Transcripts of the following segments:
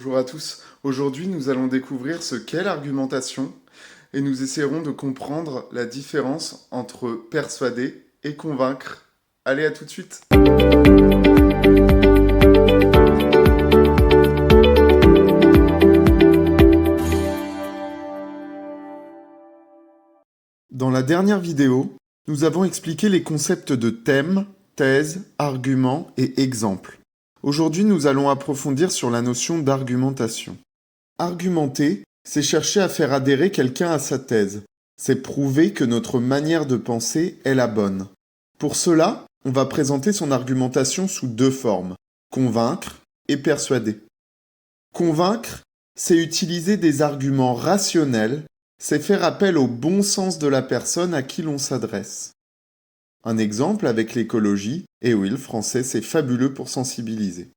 Bonjour à tous. Aujourd'hui, nous allons découvrir ce qu'est l'argumentation et nous essaierons de comprendre la différence entre persuader et convaincre. Allez, à tout de suite. Dans la dernière vidéo, nous avons expliqué les concepts de thème, thèse, argument et exemple. Aujourd'hui, nous allons approfondir sur la notion d'argumentation. Argumenter, c'est chercher à faire adhérer quelqu'un à sa thèse. C'est prouver que notre manière de penser est la bonne. Pour cela, on va présenter son argumentation sous deux formes, convaincre et persuader. Convaincre, c'est utiliser des arguments rationnels, c'est faire appel au bon sens de la personne à qui l'on s'adresse. Un exemple avec l'écologie, et oui, le français c'est fabuleux pour sensibiliser.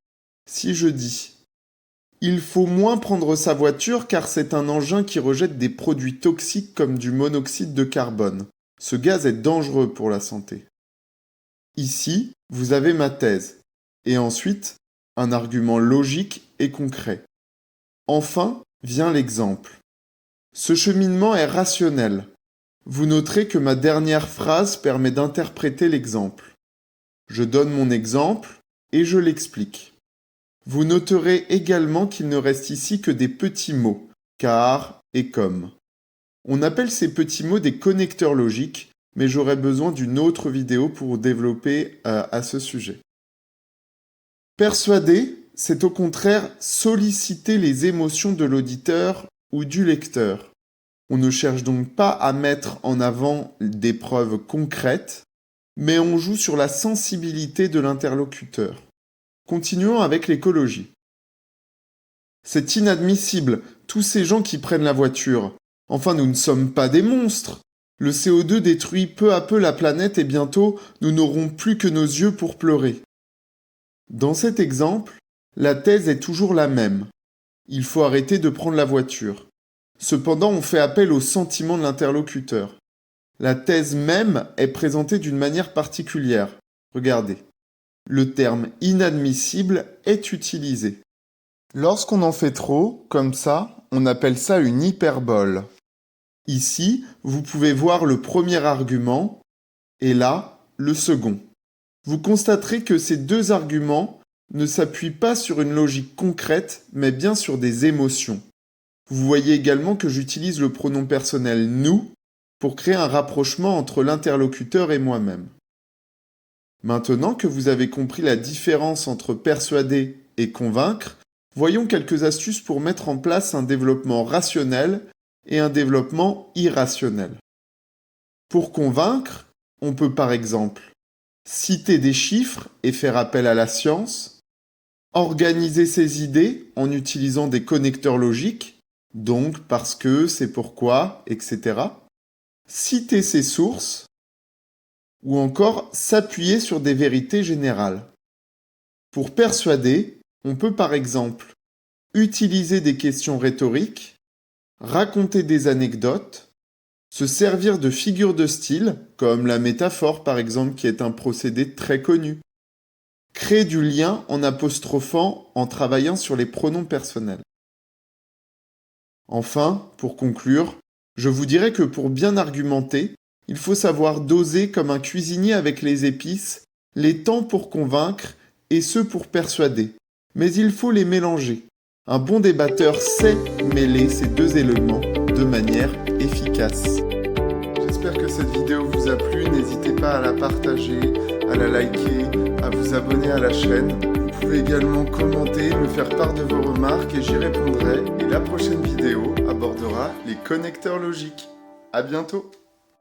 Si je dis « Il faut moins prendre sa voiture car c'est un engin qui rejette des produits toxiques comme du monoxyde de carbone. Ce gaz est dangereux pour la santé. » Ici, vous avez ma thèse, et ensuite, un argument logique et concret. Enfin, vient l'exemple. Ce cheminement est rationnel. Vous noterez que ma dernière phrase permet d'interpréter l'exemple. Je donne mon exemple et je l'explique. Vous noterez également qu'il ne reste ici que des petits mots, car et comme. On appelle ces petits mots des connecteurs logiques, mais j'aurai besoin d'une autre vidéo pour développer à ce sujet. Persuader, c'est au contraire solliciter les émotions de l'auditeur ou du lecteur. On ne cherche donc pas à mettre en avant des preuves concrètes, mais on joue sur la sensibilité de l'interlocuteur. Continuons avec l'écologie. C'est inadmissible, tous ces gens qui prennent la voiture. Enfin, nous ne sommes pas des monstres. Le CO2 détruit peu à peu la planète et bientôt, nous n'aurons plus que nos yeux pour pleurer. Dans cet exemple, la thèse est toujours la même. Il faut arrêter de prendre la voiture. Cependant, on fait appel au sentiment de l'interlocuteur. La thèse même est présentée d'une manière particulière. Regardez. Le terme inadmissible est utilisé. Lorsqu'on en fait trop, comme ça, on appelle ça une hyperbole. Ici, vous pouvez voir le premier argument et là, le second. Vous constaterez que ces deux arguments ne s'appuient pas sur une logique concrète, mais bien sur des émotions. Vous voyez également que j'utilise le pronom personnel « nous » pour créer un rapprochement entre l'interlocuteur et moi-même. Maintenant que vous avez compris la différence entre persuader et convaincre, voyons quelques astuces pour mettre en place un développement rationnel et un développement irrationnel. Pour convaincre, on peut par exemple citer des chiffres et faire appel à la science, organiser ses idées en utilisant des connecteurs logiques, donc parce que, c'est pourquoi, etc. Citer ses sources, ou encore s'appuyer sur des vérités générales. Pour persuader, on peut par exemple utiliser des questions rhétoriques, raconter des anecdotes, se servir de figures de style, comme la métaphore par exemple qui est un procédé très connu, créer du lien en apostrophant en travaillant sur les pronoms personnels. Enfin, pour conclure, je vous dirais que pour bien argumenter, il faut savoir doser comme un cuisinier avec les épices, les temps pour convaincre et ceux pour persuader. Mais il faut les mélanger. Un bon débatteur sait mêler ces deux éléments de manière efficace. J'espère que cette vidéo vous a plu. N'hésitez pas à la partager, à la liker, à vous abonner à la chaîne. Vous pouvez également commenter, me faire part de vos remarques et j'y répondrai. Et la prochaine vidéo abordera les connecteurs logiques. À bientôt!